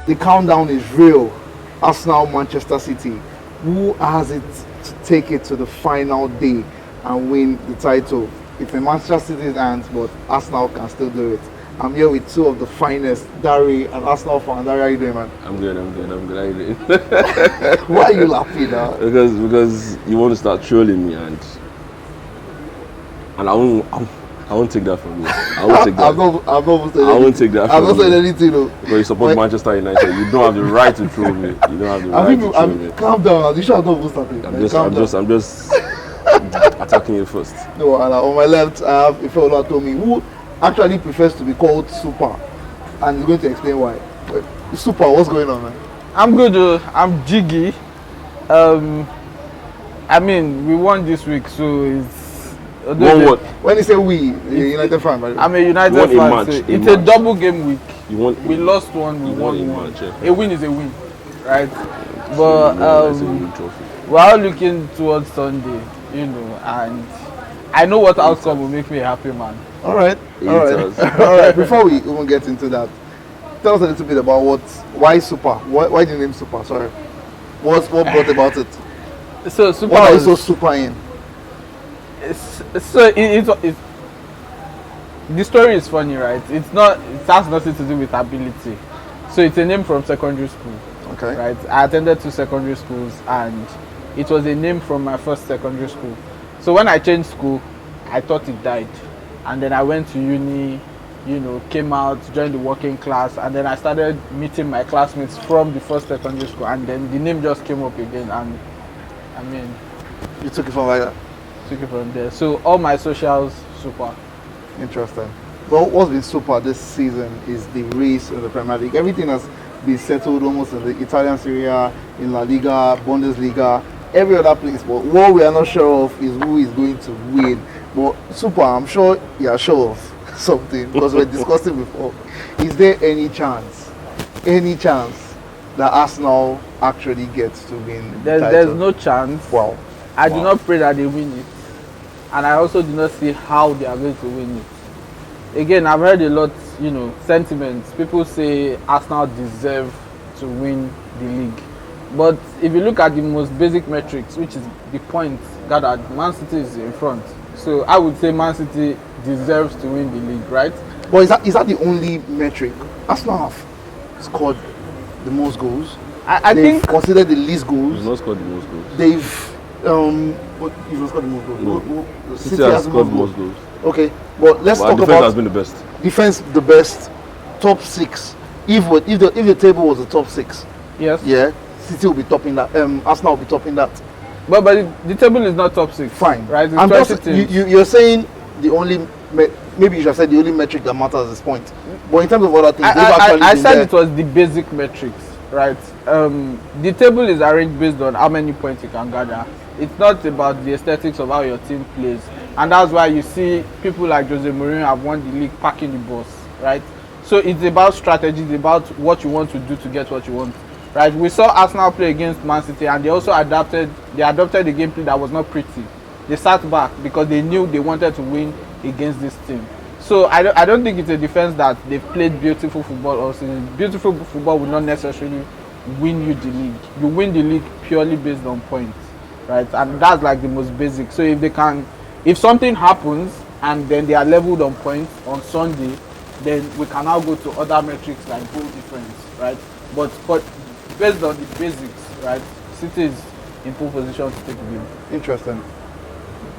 the countdown is real. Arsenal, Manchester City. Who has it to take it to the final day and win the title? It's in Manchester City's hands, but Arsenal can still do it. I'm here with two of the finest, Dari and Arsenal fan. Dari, how are you doing, man? I'm good. How are you doing? Why are you laughing now? Because you want to start trolling me and I won't take that from you. I won't take that. I'm not saying I won't take that. I'm not saying anything, though. Because you support Manchester United, you don't have the right to troll me. You don't have the right to troll me. Calm down. You should have not started. I'm just attacking you first. No, and on my left, I have Ife told me who actually prefers to be called Super, and he's going to explain why. But Super, what's going on, man? I'm good. I'm jiggy. I mean, we won this week, so it's. Won what? When you say we, you're a United fan, by the way. I'm a United fan. So it's a double game week. We lost one, we won one. A win is a win, right? But we're all looking towards Sunday, and I know what outcome will make me a happy man. All right. Before we even get into that, tell us a little bit about why Super? Why the name Super? Sorry. What brought about it? So Super. What are you so super in? The story is funny, right? It has nothing to do with ability. So it's a name from secondary school. Okay. Right. I attended 2 secondary schools, and it was a name from my first secondary school. So when I changed school, I thought it died, and then I went to uni. Came out, joined the working class, and then I started meeting my classmates from the first secondary school, and then the name just came up again, and I mean, you took it from like that. Took it from there. So all my socials, Super. Interesting. Well, what's been super this season is the race in the Premier League. Everything has been settled almost in the Italian Serie A, in La Liga, Bundesliga, every other place. But what we are not sure of is who is going to win. But Super, I'm sure you are sure of something because we're discussing before. Is there any chance that Arsenal actually gets to win the title? There's no chance. Wow. I do not pray that they win it. And I also do not see how they are going to win it. Again, I've heard a lot, sentiments. People say Arsenal deserve to win the league. But if you look at the most basic metrics, which is the points gathered, Man City is in front. So I would say Man City deserves to win the league, right? But is that the only metric? Arsenal have scored the most goals. I They've think considered the least goals. You've not scored the most goals. They've you've not scored the most goals. No. City has scored the most goals. Okay, but let's talk defense about has been the best. Defense the best, top 6. If the table was the top 6, yes, yeah, City will be topping that. Arsenal will be topping that. But the table is not top 6. Fine, right? I'm just, you're saying the only maybe you should have said the only metric that matters at this point. But in terms of other things, I said it was the basic metrics, right? The table is arranged based on how many points you can gather. It's not about the aesthetics of how your team plays, and that's why you see people like Jose Mourinho have won the league packing the bus, right? So it's about strategy, it's about what you want to do to get what you want, right? We saw Arsenal play against Man City, and they also adopted a gameplay that was not pretty. They sat back because they knew they wanted to win against this team. So I don't think it's a defense that they've played beautiful football all season. Beautiful football will not necessarily win you the league. You win the league purely based on points, right? And that's like the most basic. So if something happens and then they are leveled on points on Sunday, then we can now go to other metrics like goal difference, right? But based on the basics, right, City is in pole position to take the lead. Interesting.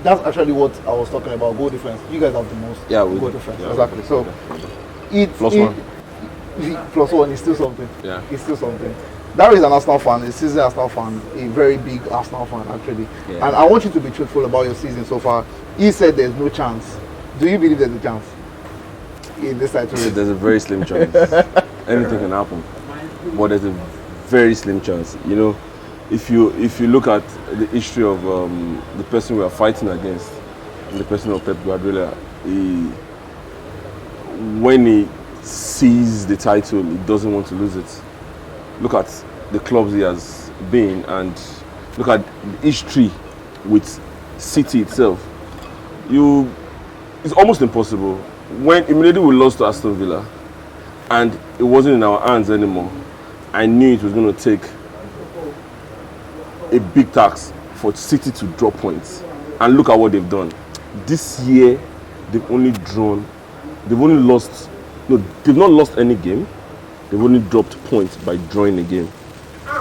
That's actually what I was talking about, goal difference. You guys have the most goal difference. Yeah, exactly. So plus one is still something. Yeah. It's still something. That is an Arsenal fan, a seasoned Arsenal fan, a very big Arsenal fan actually. Yeah. And I want you to be truthful about your season so far. He said there's no chance. Do you believe there's a chance in this title race? There's a very slim chance. Anything can happen. But there's a very slim chance. If you look at the history of the person we are fighting against, the person of Pep Guardiola, when he sees the title, he doesn't want to lose it. Look at the clubs he has been, and look at the history with City itself. It's almost impossible. When immediately we lost to Aston Villa, and it wasn't in our hands anymore, I knew it was going to take a big tax for City to drop points. And look at what they've done. This year, they've only lost, they've not lost any game. They've only dropped points by drawing a game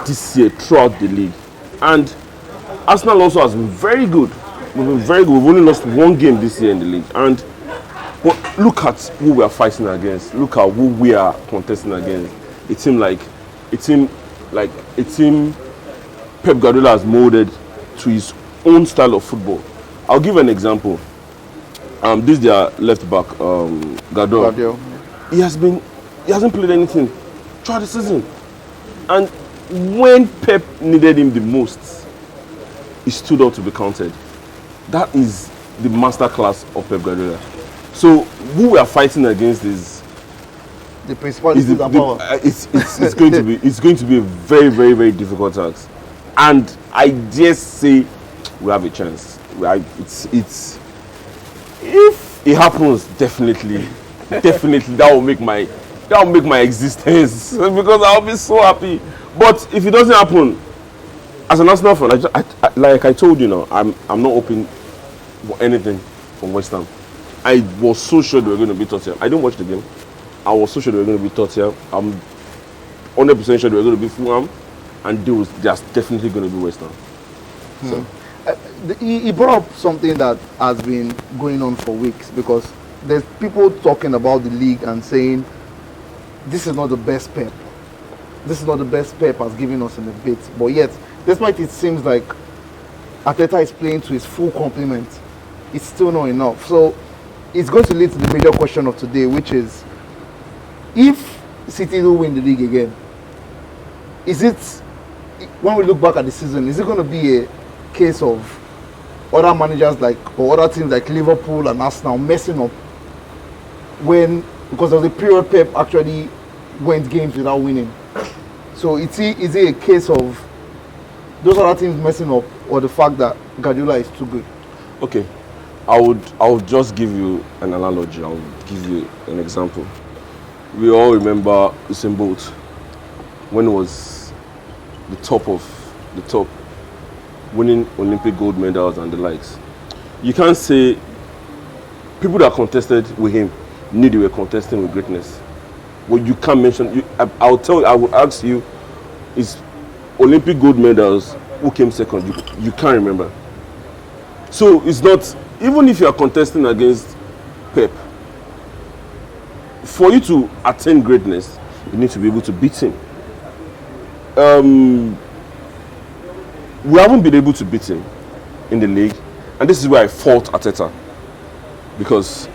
this year throughout the league. And Arsenal also has been very good. We've been very good. We've only lost one game this year in the league. But look at who we are fighting against. Look at who we are contesting against. A team Pep Guardiola has molded to his own style of football. I'll give an example. This is their left back, Gvardiol. He hasn't played anything throughout the season. And when Pep needed him the most, he stood up to be counted. That is the masterclass of Pep Guardiola. So who we are fighting against is the principalities and power. It's going to be a very, very, very difficult task. And I dare say we have a chance. It's if it happens, definitely that will make my existence because I'll be so happy. But if it doesn't happen, as an Arsenal fan, like I told you now, I'm not open for anything from West Ham. I was so sure they were going to beat Tottenham. I didn't watch the game. I was so sure they were going to beat Tottenham. I'm 100% sure they were going to beat Fulham, and they're definitely going to be West Ham. So. He brought up something that has been going on for weeks, because there's people talking about the league and saying this is not the best Pep. This is not the best Pep has given us in a bit. But yet, despite it seems like Arteta is playing to his full complement, it's still not enough. So it's going to lead to the major question of today, which is, if City will win the league again, is it, when we look back at the season, is it going to be a case of other managers or other teams like Liverpool and Arsenal messing up because of the period Pep actually went games without winning? So is it a case of those other teams messing up, or the fact that Guardiola is too good? Okay, I would just give you an analogy. I'll give you an example. We all remember Usain Bolt when it was the top, winning Olympic gold medals and the likes. You can't say people that contested with him knew they were contesting with greatness. Well, you can't mention. I will ask you, is Olympic gold medals, who came second? You can't remember. So it's not, even if you are contesting against Pep, for you to attain greatness, you need to be able to beat him. We haven't been able to beat him in the league, and this is where I fault Arteta, because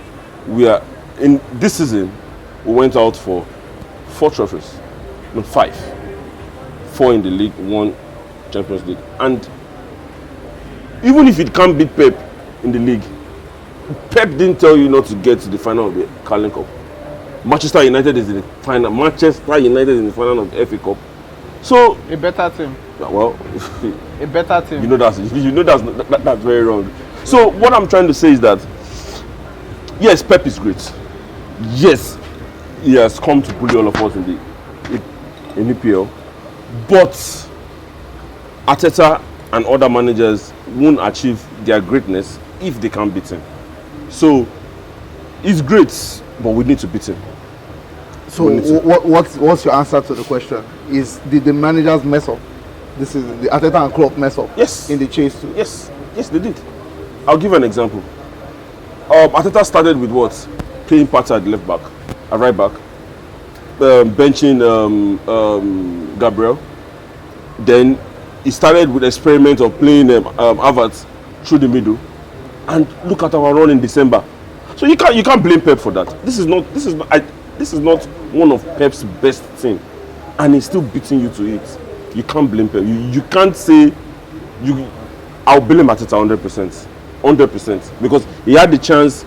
we are in this season. We went out for 4 trophies, no 5, 4 in the league, 1 Champions League, and even if it can't beat Pep in the league, Pep didn't tell you not to get to the final of the Carling Cup. Manchester United is in the final. Manchester United is in the final of the FA Cup. So a better team. Well, a better team. That's very wrong. So what I'm trying to say is that yes, Pep is great. Yes, he has come to bully all of us in EPL, but Arteta and other managers won't achieve their greatness if they can't beat him. So he's great, but we need to beat him. So what's your answer to the question? Did the managers mess up? This is the Arteta and Klopp mess up? Yes. In the chase too? Yes, they did. I'll give an example. Arteta started with what? Playing Partey at left back, at right back, benching Gabriel. Then he started with experiment of playing Havertz through the middle, and look at our run in December. So you can't blame Pep for that. This is not one of Pep's best thing, and he's still beating you to it. You can't blame Pep. You can't say I'll blame Arteta 100%, because he had the chance.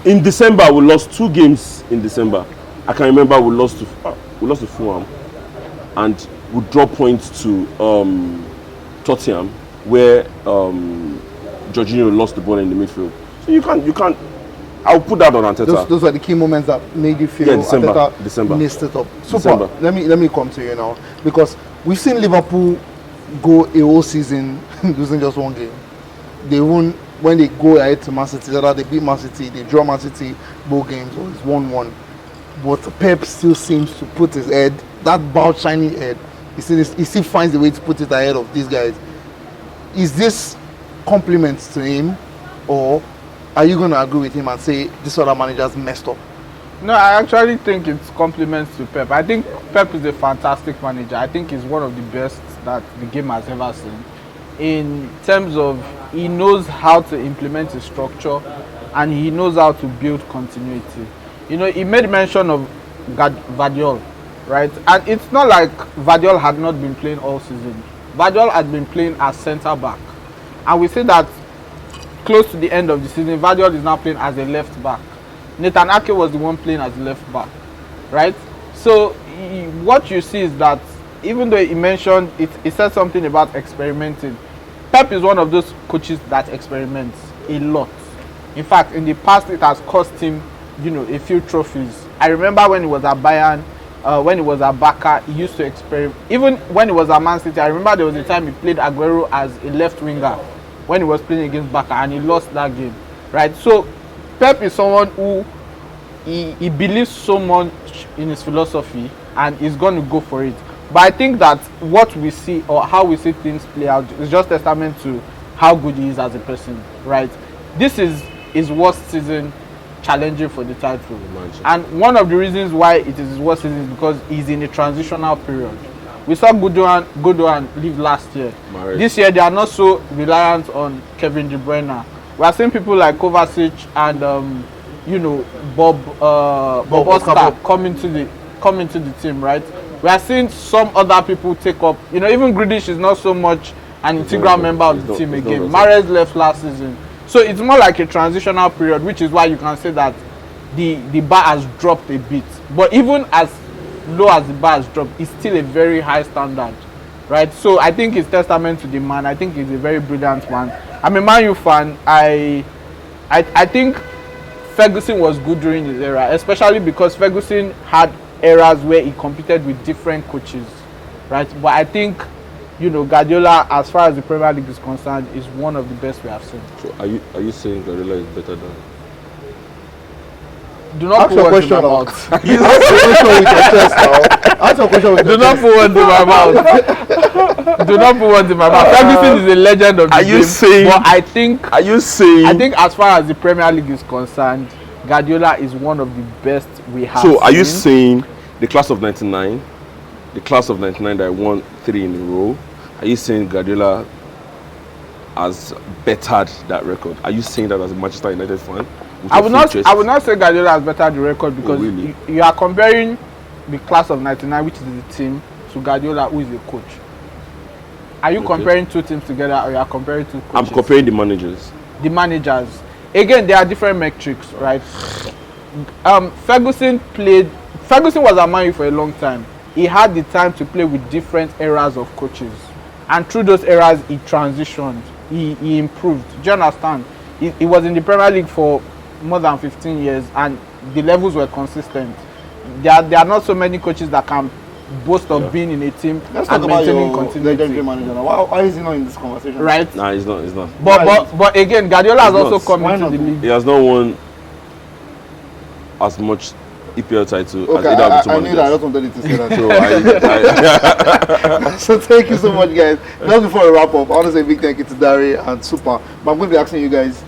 In December, we lost 2 games in December. I can remember we lost to Fulham, and we dropped points to Tottenham, where Jorginho lost the ball in the midfield. So you can't. I'll put that on Arteta. Those are the key moments that made you feel Arteta messed it up. Super. Let me come to you now, because we've seen Liverpool go a whole season losing just one game. They won when they go ahead to Man City. They beat Man City, they draw Man City both games, or it's 1-1. But Pep still seems to put his head, that bald shiny head, he still finds a way to put it ahead of these guys. Is this compliments to him, or are you going to agree with him and say this other manager's messed up? No, I actually think it's compliments to Pep. I think Pep is a fantastic manager. I think he's one of the best that the game has ever seen. In terms of, he knows how to implement his structure and he knows how to build continuity. You know, he made mention of Gvardiol, right? And it's not like Gvardiol had not been playing all season. Gvardiol had been playing as centre back. And we see that close to the end of the season, Gvardiol is now playing as a left back. Nathan Ake was the one playing as left back, right? So what you see is that even though he mentioned it, he said something about experimenting. Pep is one of those coaches that experiments a lot. In fact, in the past, it has cost him, you know, a few trophies. I remember when he was at Bayern, when he was at Barca, he used to experiment. Even when he was at Man City, I remember there was a time he played Aguero as a left winger when he was playing against Barca, and he lost that game, right? So Pep is someone who he believes so much in his philosophy and is going to go for it. But I think that what we see, or how we see things play out, is just testament to how good he is as a person, right? This is his worst season challenging for the title. And one of the reasons why it is his worst season is because he's in a transitional period. We saw Godwin leave last year. This year they are not so reliant on Kevin De Bruyne. We are seeing people like Kovacic and you know, Bob Oscar come into the team, right? We are seeing some other people take up. You know, even Grealish is not so much an integral member of the team again. Mahrez left last season, so it's more like a transitional period, which is why you can say that the bar has dropped a bit. But even as low as the bar has dropped, it's still a very high standard, right? So I think it's testament to the man. I think he's a very brilliant man. I'm a Man U fan. I think Ferguson was good during his era, especially because Ferguson had eras where he competed with different coaches, right? But I think, you know, Guardiola, as far as the Premier League is concerned, is one of the best we have seen. So are you saying Guardiola is better than? Do not put words in my mouth. Do not put words in my mouth. Do not put words in my mouth. Ferguson is a legend of the game. Saying? But I think. Are you saying? I think as far as the Premier League is concerned, Guardiola is one of the best we have. So are you saying the class of '99, that won 3 in a row? Are you saying Guardiola has bettered that record? Are you saying that as a Manchester United fan? I would not say Guardiola has bettered the record, because you are comparing the class of '99, which is the team, to Guardiola, who is a coach. Are you comparing two teams together, or you are comparing two coaches? I'm comparing the managers. The managers. Again, there are different metrics, right? Ferguson was at Man U for a long time. He had the time to play with different eras of coaches, and through those eras he transitioned, he improved. Do you understand? He was in the Premier League for more than 15 years and the levels were consistent. There are not so many coaches that can boast of being in a team and maintaining continuity. Why is he not in this conversation? Right? Nah, he's not. But again, Guardiola has also come into the league. He has not won as much EPL title as either of the two managers. I just wanted to say that. So thank you so much, guys. Just before we wrap up, I want to say a big thank you to Dari and Super. But I'm going to be asking you guys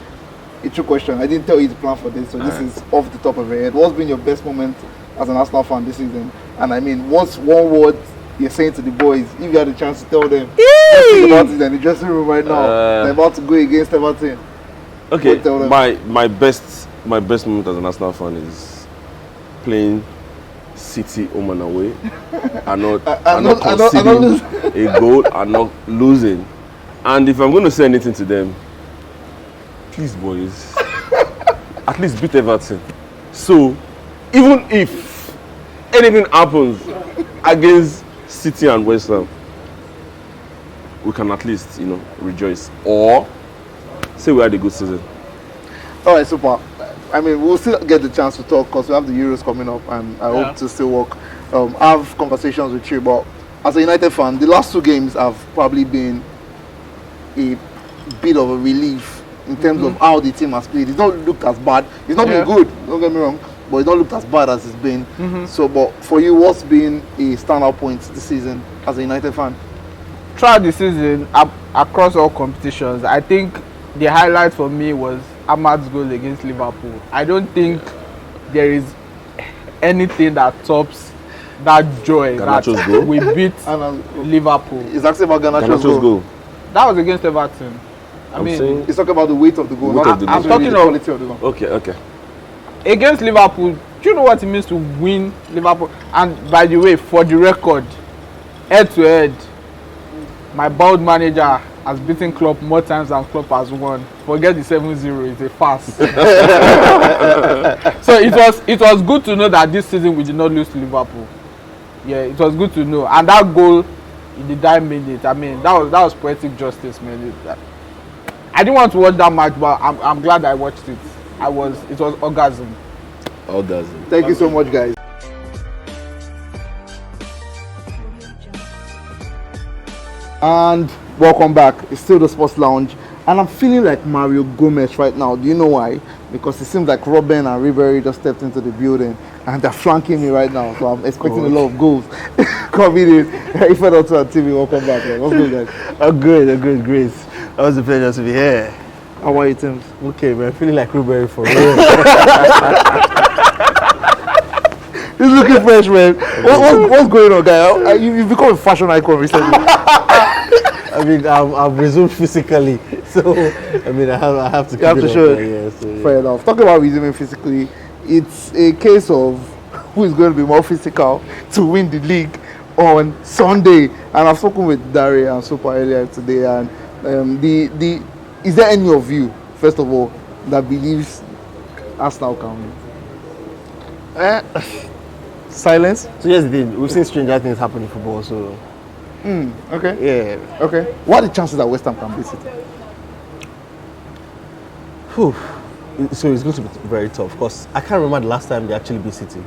a true question. I didn't tell you to plan for this, so this is off the top of your head. What's been your best moment as an Arsenal fan this season? And I mean, what's one word you're saying to the boys if you had a chance to tell them? Let's think about it in the dressing room right now. They're about to go against Everton. Okay, my best moment as an Arsenal fan is playing City home and away and not conceding a goal and not losing. And if I'm going to say anything to them, please, boys, at least beat Everton. So, even if anything happens against City and West Ham, we can at least, rejoice or say we had a good season. All right, Super. I mean, we'll still get the chance to talk because we have the Euros coming up, and I hope to still have conversations with you. But as a United fan, the last 2 games have probably been a bit of a relief in terms of how the team has played. It's not looked as bad. It's not been good, don't get me wrong, but it's not looked as bad as it's been. So, but for you, what's been a standout point this season as a United fan? Throughout the season, across all competitions, I think the highlight for me was Ahmad's goal against Liverpool. I don't think there is anything that tops that joy Garnacho's that goal? we beat Liverpool. It's actually about Garnacho's Garnacho's goal. That was against Everton. I mean, saying, It's talking about the weight of the goal. Weight of the goal. I'm talking the of quality of the goal. okay. against Liverpool. Do you know what it means to win Liverpool? And by the way, for the record, head to head, my bold manager has beaten Klopp more times than Klopp has won. Forget the 7-0, it's a farce. So it was good to know that this season we did not lose to Liverpool. Yeah, it was good to know. And that goal in the dying minute, I mean, that was poetic justice, man. I didn't want to watch that match, but I'm glad I watched it. It was orgasm. Orgasm. Thank you so much, guys. And welcome back. It's still the Sports Lounge, and I'm feeling like Mario Gomez right now. Do you know why? Because it seems like Robin and Ribery just stepped into the building and they're flanking me right now. So I'm expecting a lot of goals coming in. If I don't to TV, welcome back. Man. What's good, guys? I'm good, Grace. That was a pleasure to be here. How are you, Tim? Okay, man, feeling like Ribery for real. He's looking fresh, man. What's going on, guy? You've become a fashion icon recently. I mean, I've resumed physically, so I mean, I have to keep have it to up show there, it. yeah, so, yeah. Fair enough. Talking about resuming physically, it's a case of who is going to be more physical to win the league on Sunday. And I've spoken with Daria and Super earlier today, and is there any of you, first of all, that believes Arsenal can win? Silence. So here's the thing: we've seen stranger things happen in football. So Okay. yeah. Okay. What are the chances that West Ham can beat City? Whew. So it's going to be very tough because I can't remember the last time they actually beat City.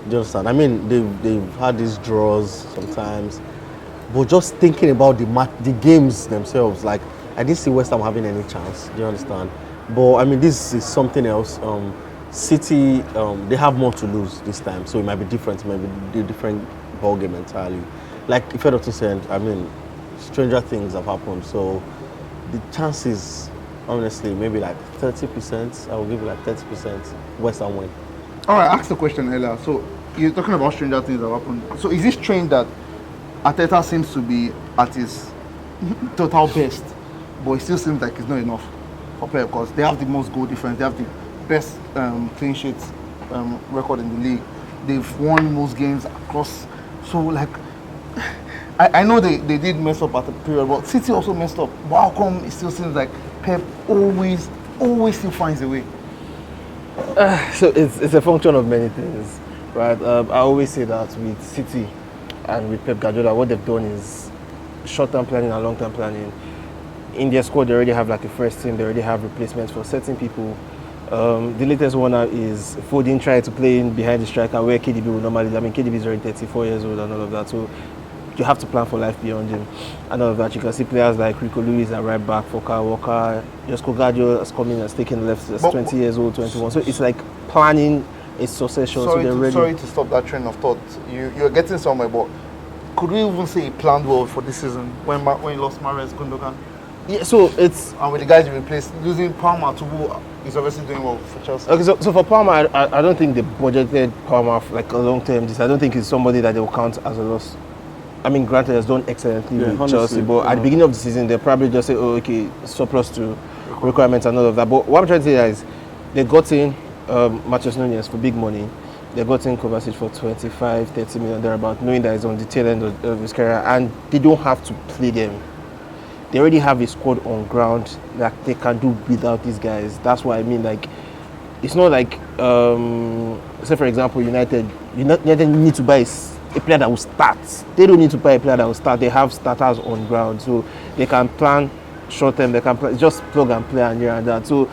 Do you understand? I mean, they've had these draws sometimes, but just thinking about the games themselves, like I didn't see West Ham having any chance. Do you understand? But I mean, this is something else. City, they have more to lose this time, so it might be different. It might be a different ball game entirely. Like if I said, I mean, stranger things have happened. So the chances, honestly, maybe like 30%. I will give you like 30% West Ham win. All right, I asked the question earlier. So you're talking about stranger things that happen. So is this strange that Arteta seems to be at his total best, but it still seems like it's not enough for Pep because they have the most goal difference, they have the best clean sheets record in the league. They've won most games across. So like, I know they did mess up at the period, but City also messed up. But how come it still seems like Pep always still finds a way? So it's a function of many things, right? I always say that with City and with Pep Guardiola, what they've done is short-term planning and long-term planning. In their squad, they already have like a first team. They already have replacements for certain people. The latest one now is Foden trying to play in behind the striker where KDB will normally. I mean, KDB is already 34 years old and all of that, so you have to plan for life beyond him. And all of that, you can see players like Rico Lewis at right back, Foka Walker, Josko Gvardiol has come in and taken left. That's 20 years old, 21. So it's like planning a succession. Sorry ready. to stop that train of thought. You're getting somewhere, but could we even say he planned well for this season when he lost Mahrez, Gundogan? Yeah, so it's And with the guys you replaced, losing Palmer to who is obviously doing well for Chelsea. okay. So for Palmer, I don't think they budgeted Palmer for like a long term. I don't think he's somebody that they will count as a loss. I mean, granted, has done excellently with honestly, Chelsea, but at the beginning of the season, they probably just say, "Oh, okay, surplus to requirements and all of that." But what I'm trying to say is, they got in Matheus Nunes for big money. They got in Kovacic for 25, 30 million thereabout, knowing that he's on the tail end of his career, and they don't have to play them. They already have a squad on ground that they can do without these guys. That's what I mean. Like, it's not like, say for example, United need to buy a player that will start. They don't need to buy a player that will start. They have starters on ground, so they can plan short term. They can just plug and play and here and that. So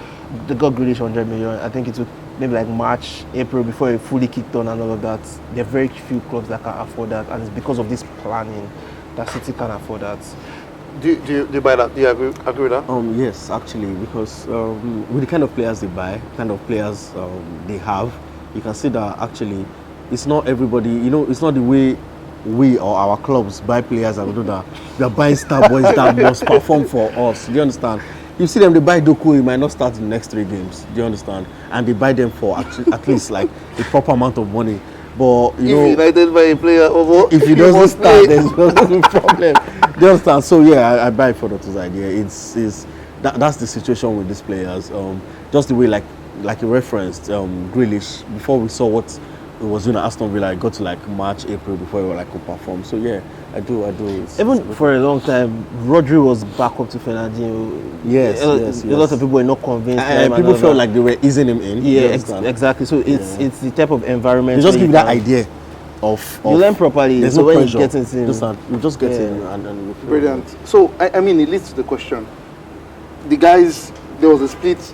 they got Grealish 100 million. I think it took maybe like March, April before it fully kicked on and all of that. There are very few clubs that can afford that, and it's because of this planning that City can afford that. Do you buy that? Do you agree with that? Yes, actually, because with the kind of players they buy, kind of players they have, you can see that actually it's not everybody, it's not the way we or our clubs buy players and we do that. They're buying star boys that must perform for us. Do you understand? You see them, they buy Doku, he might not start in the next 3 games. Do you understand? And they buy them for at least like a proper amount of money. But if United buy a player if he doesn't start, there's no problem. Do you understand? So yeah, I buy Foden's idea. That's the situation with these players. Just the way like you referenced, Grealish, before we saw what it was doing at Aston Villa, it got to like March, April before he like could perform. So yeah, I do. Even for a long time, Rodri was back up to Fernandinho. Yes. A lot of people were not convinced. People felt like they were easing him in. Yeah, exactly. So it's the type of environment. They just give you that idea of you learn properly. There's so no when pressure. You get into You just get in and you feel brilliant. So I mean, it leads to the question. The guys, there was a split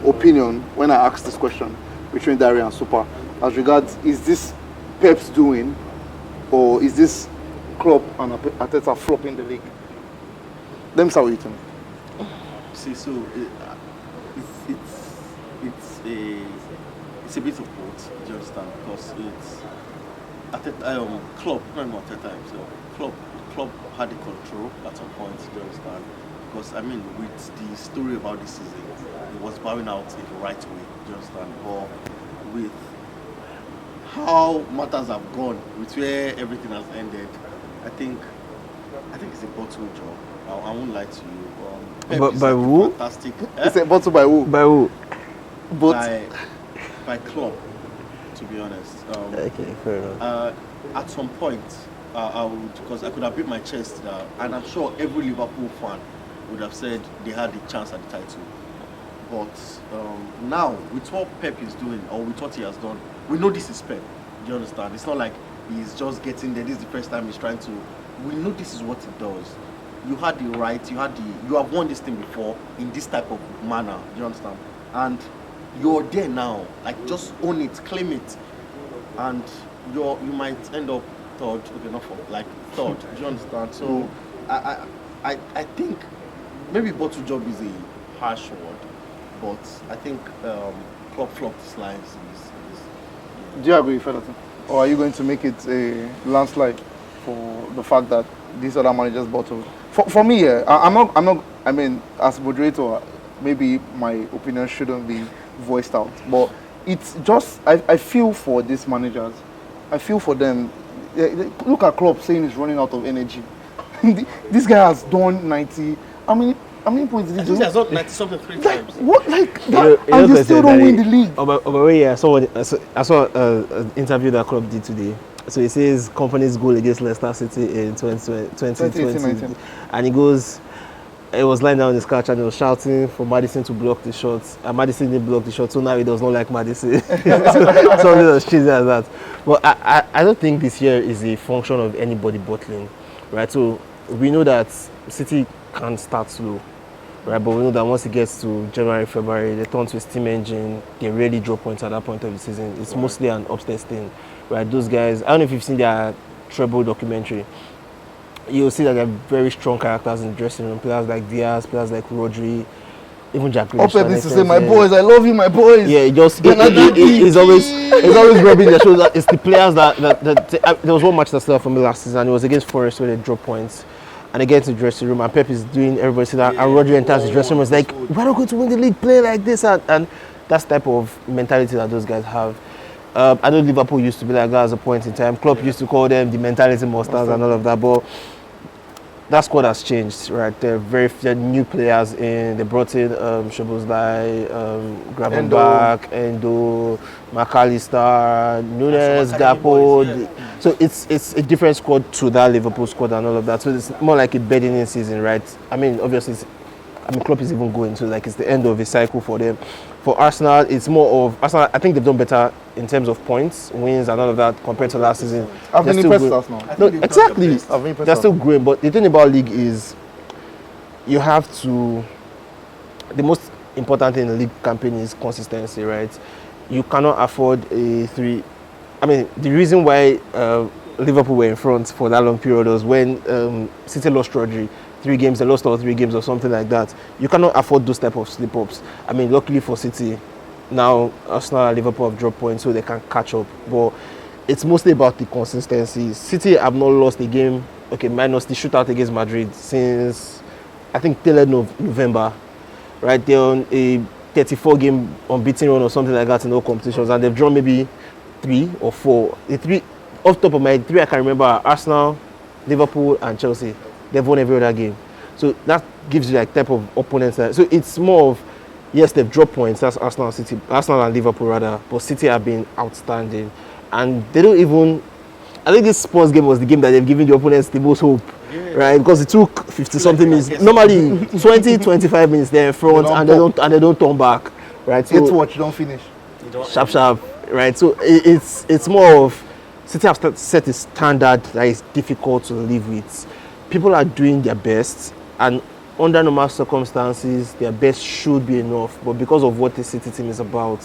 opinion when I asked this question between Dari and Super as regards, is this Pep's doing or is this Klopp and Arteta flopping the league? Them how you think? See, so it's a bit of both. Do you understand? Because it's Klopp, not even Arteta himself. Klopp had the control at some point. Do you understand? Because I mean, with the story about this season, it was bowing out in the right way. Do you understand? But with how matters have gone, with where everything has ended, I think it's a bottle job. I won't lie to you. But by who? Fantastic. It's a bottle by who? By who? By Klopp, to be honest. Okay, fair enough. At some point, I would, because I could have beat my chest, and I'm sure every Liverpool fan would have said they had the chance at the title. But now, with what Pep is doing, or with what he has done, we know this is Pep. Do you understand? It's not like he's just getting there. This is the first time he's trying to. We know this is what he does. You had the right. You have won this thing before in this type of manner. Do you understand? And you're there now. Like, just own it, claim it, and you might end up third. Okay, not fourth, like third. Do you understand? So I think maybe bottle job is a harsh word. But I think Klopp flopped his lines. Do you agree, Featherton? Or are you going to make it a landslide for the fact that these other managers bottled? For me, I'm not. I mean, as moderator, maybe my opinion shouldn't be voiced out. But it's just I feel for these managers. I feel for them. Look at Klopp saying he's running out of energy. This guy has done 90. How many points did he do? He has done 90 something 3 times. What, like that? And you still don't win the league. I saw an interview that Klopp did today. So he says company's goal against Leicester City in 2020. And he goes, he was lying down on his couch and he was shouting for Maddison to block the shots. And Maddison didn't block the shot, so now he does not like Maddison. Something as cheesy as that. But I don't think this year is a function of anybody bottling, right? So we know that City can start slow, right? But we know that once it gets to January, February, they turn to a steam engine. They really draw points at that point of the season. It's mostly an upstairs thing, right? Those guys, I don't know if you've seen their treble documentary. You'll see that they're very strong characters in the dressing room. Players like Diaz, players like Rodri, even Jack Grealish. Pep needs to say, "My boys, I love you, my boys." Yeah, he's always rubbing their shoulders. It's the players that there was one match that stood out for me last season. And it was against Forest where they dropped points. And they get to the dressing room, and Pep is doing everybody see that, and Rodri enters the dressing room. It's like, we're not going to win the league, play like this, and that's the type of mentality that those guys have. I know Liverpool used to be like that at a point in time. Klopp used to call them the mentality monsters and all of that, but that squad has changed, right? They're new players in. They brought in Szoboszlai, Gravenberch, Endo, McAllister, Nunes, Gakpo. Yeah. So it's a different squad to that Liverpool squad and all of that. So it's more like a bedding in season, right? I mean, obviously, Klopp is even going to like it's the end of a cycle for them. For Arsenal, it's more of Arsenal. I think they've done better in terms of points, wins, and all of that compared to last season. I've been impressed with Arsenal. No, exactly. They're still growing, but the thing about league is you have to. the most important thing in the league campaign is consistency, right? You cannot afford a three. I mean, the reason why Liverpool were in front for that long period was when City lost Rodri. 3 games, they lost all 3 games or something like that. You cannot afford those type of slip-ups. I mean, luckily for City, now Arsenal and Liverpool have dropped points so they can catch up. But it's mostly about the consistency. City have not lost a game, okay, minus the shootout against Madrid since, I think, till November. Right, they're on a 34-game unbeaten run or something like that in all competitions, and they've drawn maybe 3 or 4. The 3, off the top of my head, 3 I can remember are Arsenal, Liverpool, and Chelsea. They've won every other game. So that gives you like type of opponents. So it's more of, yes, they've dropped points. That's Arsenal and Liverpool rather. But City have been outstanding. And they don't even, I think this Spurs game was the game that they've given the opponents the most hope. Yeah. Right? Because it took 50-something minutes. Normally 20-25 minutes they're in front and they don't turn back. Right? So it's what you don't finish. Sharp. Right? So it's more of, City have set a standard that is difficult to live with. People are doing their best, and under normal circumstances, their best should be enough. But because of what the City team is about,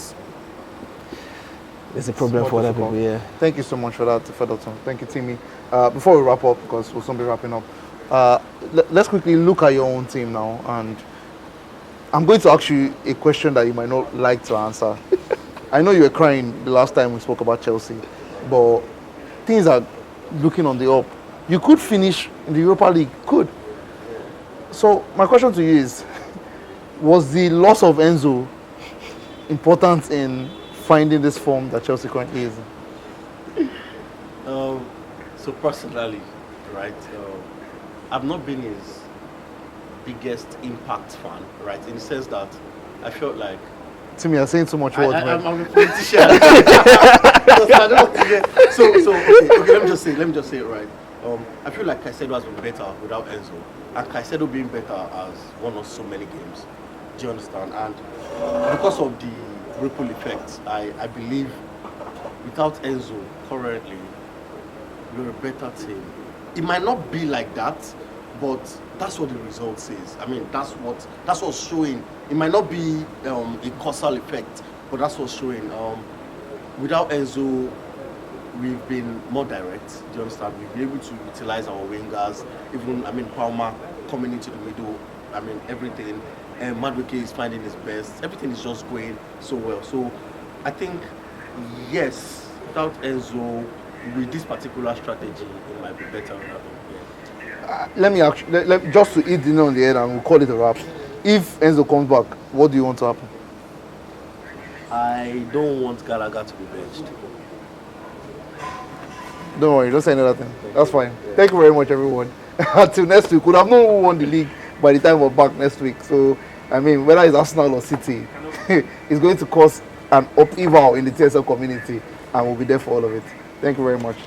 there's a problem for other people. Yeah. Thank you so much for that, Featherton. Thank you, Timmy. Before we wrap up, because we'll soon be wrapping up, let's quickly look at your own team now. And I'm going to ask you a question that you might not like to answer. I know you were crying the last time we spoke about Chelsea, but things are looking on the up. You could finish in the Europa League, could. So my question to you is, was the loss of Enzo important in finding this form that Chelsea currently is in? So personally, right, I've not been his biggest Impact fan, right, in the sense that I felt like Timmy, you're saying too much words, man. I'm a politician. Okay, let me just say it right. I feel like Caicedo has been better without Enzo, and Caicedo being better has won us so many games. Do you understand? And because of the ripple effect, I believe without Enzo currently, we're a better team. It might not be like that, but that's what the result says. I mean, that's what's showing. It might not be a causal effect, but that's what's showing. Without Enzo, we've been more direct. Do you understand? We've been able to utilize our wingers. Even, I mean, Palmer coming into the middle. I mean, everything. And Madueke is finding his best. Everything is just going so well. So, I think, yes, without Enzo, with this particular strategy, it might be better. Let me just to eat dinner on the head and we'll call it a wrap. If Enzo comes back, what do you want to happen? I don't want Gallagher to be benched. Don't worry, don't say another thing. That's fine. Thank you very much, everyone. Until next week. We'll have known who won the league by the time we're back next week. So, I mean, whether it's Arsenal or City, it's going to cause an upheaval in the TSL community, and we'll be there for all of it. Thank you very much.